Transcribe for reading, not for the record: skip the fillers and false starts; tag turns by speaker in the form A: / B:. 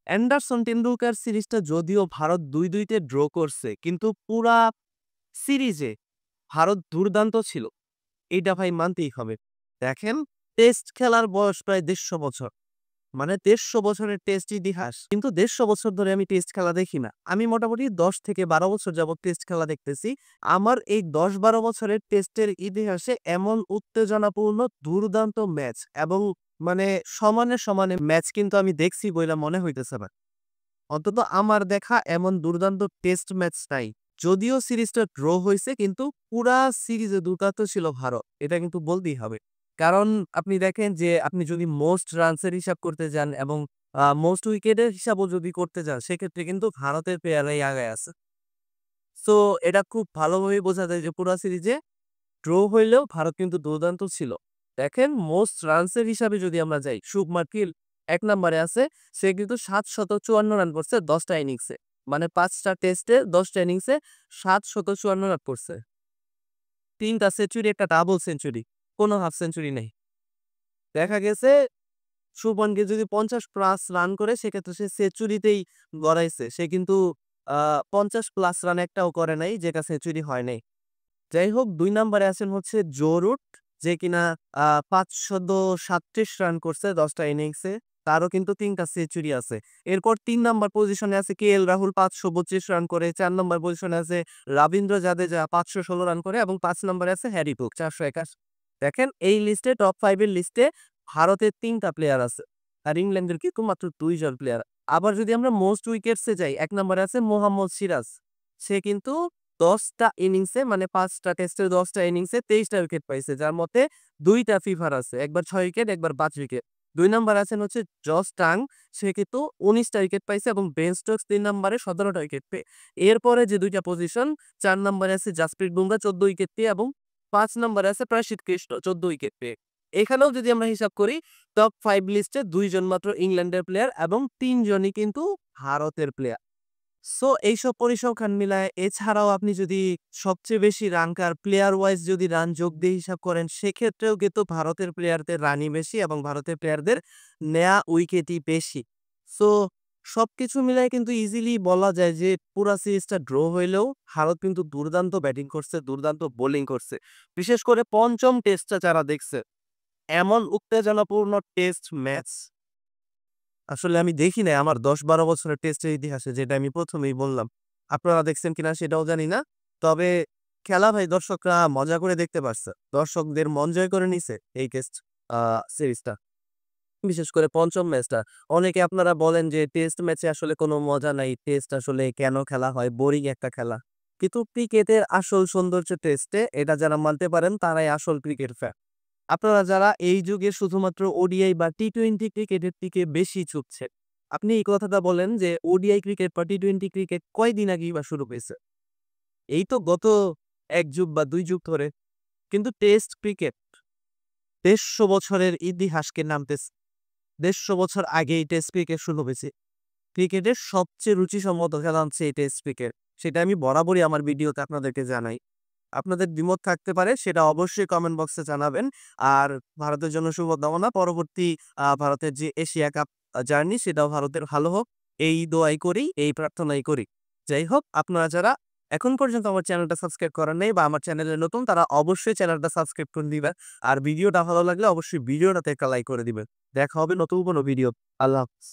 A: Anderson Tendulkar সিরিজটা যদিও ভারত ২-২ তে ড্র করছে, কিন্তু পুরা সিরিজে ভারত দুর্দান্ত ছিল। এইটা ভাই মানতেই হবে। দেখেন, টেস্ট খেলার বয়স প্রায় ১৫০ বছর। মানে ১৫০ বছরের টেস্ট ইতিহাস। কিন্তু ১৫০ বছর ধরে আমি টেস্ট খেলা দেখি না। আমি মোটামুটি ১০ থেকে ১২ বছর যাবৎ টেস্ট খেলা দেখতেছি। আমার এই ১০-১২ বছরের টেস্টের ইতিহাসে এমন উত্তেজনাপূর্ণ দুর্দান্ত ম্যাচ এবং মানে সমানে, সমানে ম্যাচ কিন্তু আমি দেখছি বইলা মনে হইতেছে না। অন্তত আমার দেখা এমন দুর্দান্ত টেস্ট ম্যাচ নাই। যদিও সিরিজটা ড্র হইছে, কিন্তু পুরা সিরিজে দুর্দান্ত ছিল ভারত। এটা কিন্তু বলতেই হবে। কারণ আপনি দেখেন যে আপনি যদি মোস্ট রানসের হিসাব করতে যান এবং মোস্ট উইকেটের হিসাবও যদি করতে যান, সেক্ষেত্রে কিন্তু ভারতের প্লেয়াররাই আগায় আছে। সো এটা খুব ভালোভাবেই বোঝা যায় যে পুরা সিরিজে ড্র হইলেও ভারত কিন্তু দুর্দান্ত ছিল। দেখেন, মোস্ট রানসের হিসাবে যদি আমরা যাই, শুভমান গিল ১ নাম্বারে আছে। সে কিন্তু ৭৫৪ রান করছে ১০ টা ইনিংসে। মানে ৫ টা টেস্টে ১০ টা ইনিংসে ৭৫৪ রান করছে। ৩ টা সেঞ্চুরি, ১ টা ডাবল সেঞ্চুরি। কোন হাফ সেঞ্চুরি নাই। দেখা গেছে শুভমান গিল যদি ৫০ প্লাস রান করে, সেক্ষেত্রে সে সেঞ্চুরিতেই গড়াইছে। সে কিন্তু আ ৫০ প্লাস রান একটাও করে নাই, যেটা সেঞ্চুরি হয় নাই। যাই হোক, ২ নাম্বারে আছেন হচ্ছে জো রুট, যে কিনা ৫৩৭ রান করছে ১০ টা ইনিংসে। তারও কিন্তু ৩ টা সেঞ্চুরি আছে। এরপর ৩ নাম্বার পজিশনে আছে কেএল রাহুল ৫৩২ রান করে। ৪ নাম্বার পজিশনে আছে রবীন্দ্র জাদেজা ৫১৬ রান করে এবং ৫ নম্বরে আছে হ্যারি ব্রুক ৪৮১। দেখেন, এই লিস্টে টপ ৫ এর লিস্টে ভারতের ৩ টা প্লেয়ার আছে। আর ইংল্যান্ডের কিন্তু মাত্র ২ জন প্লেয়ার। আবার যদি আমরা মোস্ট উইকেটস এ যাই, ১ নম্বরে আছে মোহাম্মদ সিরাজ। সে কিন্তু ১০ টা ইনিংসে, মানে ৫ টা টেস্টের ১০ টা ইনিংসে ২৩ টা উইকেট পাইছে। যার মধ্যে ২ টা ফিফার আছে। একবার ৬ উইকেট, একবার ৫ উইকেট। ২ নাম্বারে আছেন হচ্ছে জস টাং। সে কিন্তু ১৯ টা উইকেট পাইছে এবং বেন স্টোকস ৩ নাম্বারে ১৭ টা উইকেট পেয়ে। এরপরে যে ২ টা পজিশন, ৪ নাম্বারে আছে জাসপ্রীত বুমরা ১৪ উইকেট পেয়ে এবং ৫ নাম্বারে আছে প্রসিদ্ধ কৃষ্ণ ১৪ উইকেট পেয়ে। এখানেও যদি আমরা হিসাব করি, টপ ৫ লিস্টে ২ জন মাত্র ইংল্যান্ডের প্লেয়ার এবং ৩ জনই কিন্তু ভারতের প্লেয়ার। সো এইসব পরিসংখ্যান মিলায় এছাড়াও আপনি যদি সবচেয়ে বেশি রানকার প্লেয়ার ওয়াইজ যদি রান যোগ দিয়ে হিসাব করেন, সেক্ষেত্রেও কিন্তু ভারতের প্লেয়ারদের রানই বেশি এবং ভারতের প্লেয়ারদের নেয়া উইকেটই বেশি। সো সবকিছু মিলায় কিন্তু ইজিলি বলা যায় যে পুরা সিরিজটা ড্র হইলেও ভারত কিন্তু দুর্দান্ত ব্যাটিং করছে, দুর্দান্ত বোলিং করছে। বিশেষ করে ৫ম টেস্টটা যারা দেখছে, এমন উত্তেজনাপূর্ণ টেস্ট ম্যাচ আসলে আমি দেখি নাই আমার ১০-১২ বছরের টেস্টের ইতিহাসে, যেটা আমি ১ম এই বললাম। আপনারা দেখছেন কিনা সেটাও জানি না। তবে খেলা ভাই দর্শকরা মজা করে দেখতে পারছে। দর্শকদের মন জয় করে নিছে এই টেস্ট আ সিরিজটা। বিশেষ করে ৫ম ম্যাচটা। অনেকে আপনারা বলেন যে টেস্ট ম্যাচে আসলে কোনো মজা নাই। টেস্ট আসলে কেন খেলা হয়? বোরিং একটা খেলা। কিন্তু ক্রিকেটের আসল সৌন্দর্য টেস্টে। এটা যারা মানতে পারেন তারাই আসল ক্রিকেট ফ্যান। আপনারা যারা এই যুগে শুধুমাত্র ওডিআই বা টি-২০ ক্রিকেটের দিকে বেশি ঝুঁকছেন, আপনি এই কথাটা বলেন যে ওডিআই ক্রিকেট বা টি-২০ ক্রিকেট কয়দিন আগেই বা শুরু হইছে? এই তো গত ১ যুগ বা ২ যুগ ধরে। কিন্তু টেস্ট ক্রিকেট ১৫০ বছরের ইতিহাসকে নামতেছে। ১৫০ বছর আগেই টেস্ট ক্রিকেট শুরু হয়েছে। ক্রিকেটের সবচেয়ে রুচিসম্মত খেলা হচ্ছে এই টেস্ট ক্রিকেট। সেটা আমি বরাবরই আমার ভিডিওতে আপনাদেরকে জানাই। আপনাদের দ্বিমত থাকতে পারে, সেটা অবশ্যই কমেন্ট বক্সে জানাবেন। আর ভারতের জন্য শুভকামনা। পরবর্তী ভারতের যে এশিয়া কাপ জার্নি, সেটাও ভারতের ভালো হোক। এই দোয়াই করি, এই প্রার্থনাই করি। যাই হোক, আপনারা যারা এখন পর্যন্ত আমার চ্যানেলটা সাবস্ক্রাইব করেন নাই বা আমার চ্যানেলে নতুন, তারা অবশ্যই চ্যানেলটা সাবস্ক্রাইব করে দিবেন। আর ভিডিওটা ভালো লাগলে অবশ্যই ভিডিওটাতে একটা লাইক করে দিবেন। দেখা হবে নতুন কোনো ভিডিও। আল্লাহ হাফেজ।